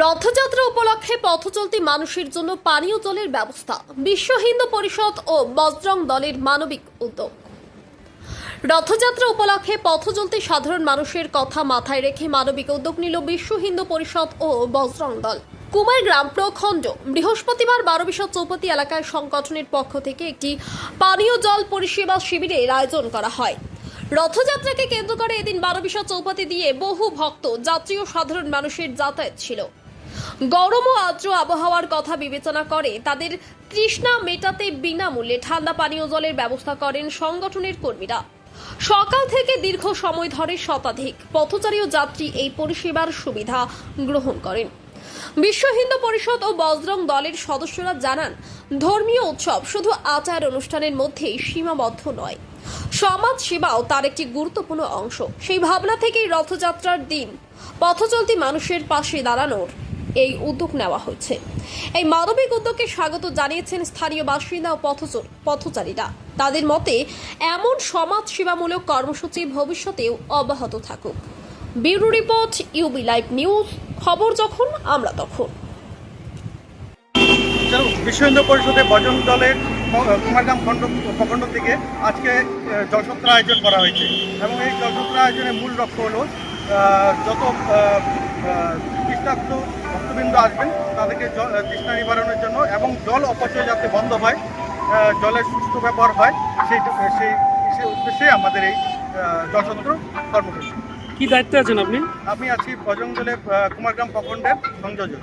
রথযাত্রা উপলক্ষে পথচলতি মানুষের জন্য পানীয় জলের ব্যবস্থা। বিশ্ব হিন্দু পরিষদ ও বজরং দলের মানবিক উদ্যোগ। রথযাত্রা উপলক্ষে পথচলতি সাধারণ মানুষের কথা মাথায় রেখে মানবিক উদ্যোগ নিল বিশ্ব হিন্দু পরিষদ ও বজরং দল। কুমারগ্রাম প্রখণ্ড বৃহস্পতিবার 12চৌপতি এলাকায় সংগঠনের পক্ষ থেকে একটি পানীয় জল পরিষেবা শিবিরের আয়োজন করা হয়। রথযাত্রাকে কেন্দ্র করে এদিন 12চৌপতি দিয়ে বহু ভক্ত, যাত্রী ও সাধারণ মানুষের যাতায়াত ছিল। গরম ও আর্দ্র আবহাওয়ার কথা বিবেচনা করে তাদের তৃষ্ণা মেটাতে বিনামূল্যে ঠান্ডা পানীয় জলের ব্যবস্থা করেন সংগঠনের কর্মীরা। সকাল থেকে দীর্ঘ সময় ধরে শতাধিক পথচারী ও যাত্রী এই পরিষেবার সুবিধা গ্রহণ করেন। বিশ্ব হিন্দু পরিষদ ও বজরং দলের সদস্যরা জানান, ধর্মীয় উৎসব শুধু আচার অনুষ্ঠানের মধ্যেই সীমাবদ্ধ নয়, সমাজ সেবাও তার একটি গুরুত্বপূর্ণ অংশ। সেই ভাবনা থেকেই রথযাত্রার দিন পথচলতি মানুষের পাশে দাঁড়ানোর এই উদ্যোগ নেওয়া হয়েছে। এই মানবিক উদ্যোগকে স্বাগত জানিয়েছেন স্থানীয় বাসিন্দা ও পথচারীরা। তাদের মতে এমন সমাজ সেবামূলক কর্মসূচি ভবিষ্যতেও অব্যাহত থাকুক। Bureau report, UB live news, খবর যখন আমরা তখন। বিশ্ব হিন্দু পরিষদের বজরং দলের কুমারগ্রাম প্রখণ্ড থেকে আজকে জলসত্রা আয়োজন করা হয়েছে এবং এই জলসত্রা আয়োজনের মূল লক্ষ্য হলো যত তৃষ্ণার্ত ভক্তবৃন্দ আসবেন তাদেরকে তৃষ্ণা নিবারণের জন্য এবং জল অপচয় যাতে বন্ধ হয়, জলের সুস্থ ব্যবহার হয়, সেই উদ্দেশ্যে আমাদের এই জলসত্র কর্মসূচি। কি দায়িত্বে আছেন আপনি? আমি আছি বজরং দলের কুমারগ্রাম প্রখণ্ডের সংযোজক।